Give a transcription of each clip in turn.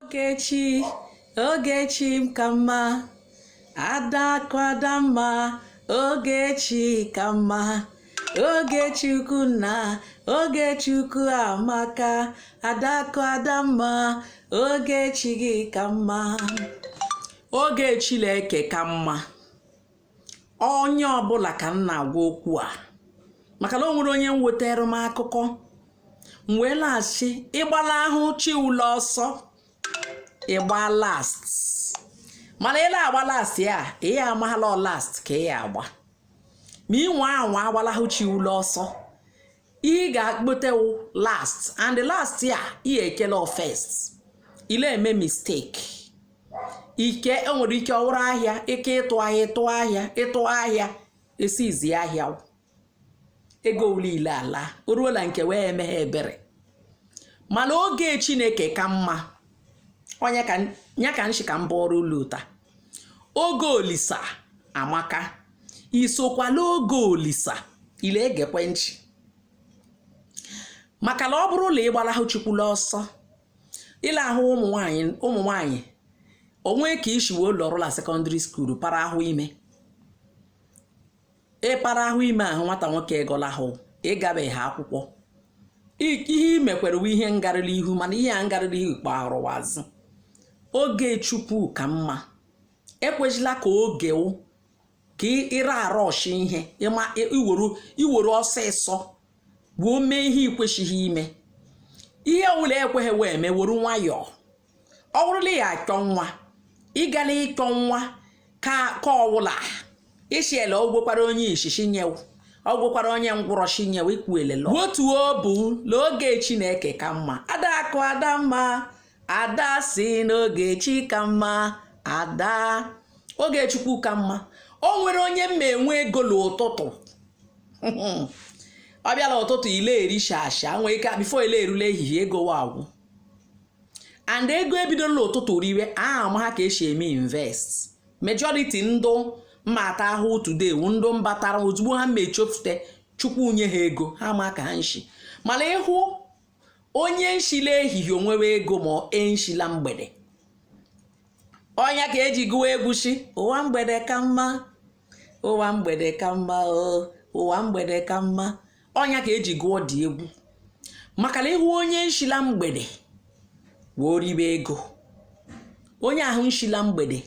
Ogechi, Ogechi ka mma, Adakụ Adamma, Ogechi ka mma, Ogechukwu nna, Ogechukwu amaka, Adakụ Adamma, Ogechi gị ka mma. Ogechi Chineke ka mma. Onye ọbụla ka m na-agwa okwu a maka na o nwere onye wetara m akụkọ m wee laghachi ịgbala ahụ chi ụlọ ọsọ ịgba last mana ile agba last ya ihe amahala last ka ihe agba ma inwe anwa agbala ahụ chi ụlọ ọsọ ị ga-akpotewu last and the last ya ihe ekele first ile eme mistake ike enwere ike ọwụrụ ahịa ike ịtụ ahịa esizi ahịa ego ulile ala oruola nke wee emeghe ebere mana oge Chineke ka mma onye ka nshi ka mba ọrụ ụlọta oge olisa amaka isokwala oge olisa ile egekwe nchi maka na ọ bụrụ na ịgbala ahụ chukwula ọsọ ile ahụ ụmụ nwanyị onwe ka ishiwo lọrụla secondary school para ahụ ime para ahụ ime ahụ nwata nwoke egola ahụ ịgabeghị akwụkwọ ihe imekwere ihe ngarịrị ihu mana ihe a ngarịrị ihu kpagharụwazị oge Chukwu ka mma ekwejila ka oge ka ịra arọshi ihe iwere ọsịsọ bụ mee ihe ikwesịghị ime ihe ọbụla ekweghị wee mee were nwayọọ ọ bụrụla ya achọ nwa ịgala ịchọ nwa ka ọwụla ishiele ogwekwara onye ishishi nyewu ogwekwara onye ngwụrọshi nyewu ikwuelelo otu obu n'oge Chineke ka mma Adakụ Adamma ada si n'Ogechi ka mma ada Ogechukwu ka mma o nwere onye mma enwe ego n'ụtụtụ ọ bịala ụtụtụ ile eri shasha nwee ike bifo ile erule ehihie ego wagwụ and ego ebidola n'ụtụtụ riwe ama ha ka esi eme invest majority ndụ mmata ahụ today ndụ mbatara ozugbo ha mechofute Chukwu nye ha ego ha ma ka ha nshi mana ịhụ onye nshila ehihie onwewe ego ma enshila mgbede onya ka eji gụwa egwu shi ụwa mgbede ka mma ụwa mgbede ka mma ụwa mgbede ka mma onya ka eji gụọ dị egwu maka na ịhụ onye nshila mgbede wee ribe ego onye ahụ nshila mgbede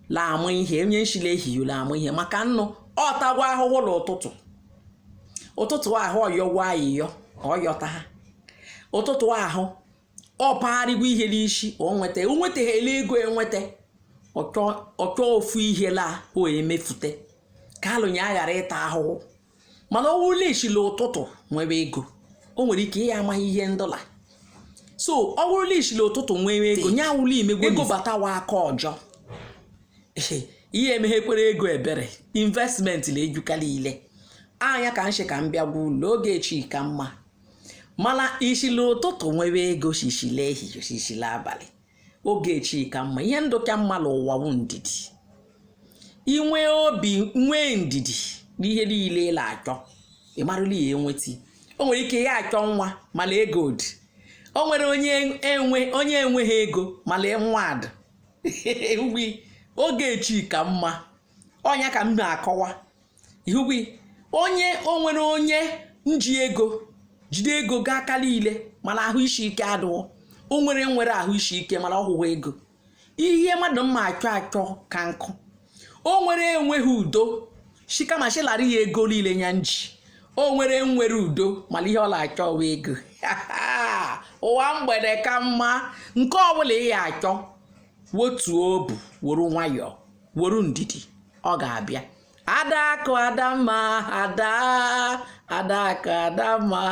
la amụ ihe onye nshila ehihie la amụ ihe maka nnụ ọ tagwa ahụhụ ụtụtụ ahụ ọyọgwa ayịyọ ọyọta ha ụtụtụ ahụ ọ pagharịgwa ihe n'isi o nwetaghị ego enweta ọchọ ofu ihe la o emefute ka alụnye aghara ịta ahụhụ mana ọ wụla ishila ụtụtụ nwere ego o nwere ike ihe amaghị ihe ndọla so ọ wụrụla ishila ụtụtụ nwere ego nya wụla imegwe ego batawa aka ọjọọ ihe emeghekwere ego ebere investment la ejukala ile anya ka nshi ka m bịagwa ụlọ Ogechi ka mma mana ishila ụtụtụ nwere ego shishila ehihie shishila abalị Ogechi ka mma ihe ndụ ka mma n'ụwa wụ ndidi inwe obi nwee ndidi n'ihe niile la achọ ịmarụla ya enweta o nwere ike ya achọ nwa mana ego dị o nwere onye enweghị ego mana nwa dị Ogechi ka mma onya ka m na-akọwa ihubi o nwere onye nji ego jide ego gaa aka niile mana ahụ isi ike adịghị o nwere ahụ isi ike mana ọhụhụ ego ihe mmadụ mma achọ ka nkụ o nwere enweghị udo shikama shilara ya ego niile nya nji o nwere udo mana ihe ọ na-achọ wa ego ụwa mgbede ka mma nke ọbụla ị ya achọ wotu obu were nwayọọ were ndidi ọ ga-abịa Adakụ Adamma Adakụ Adamma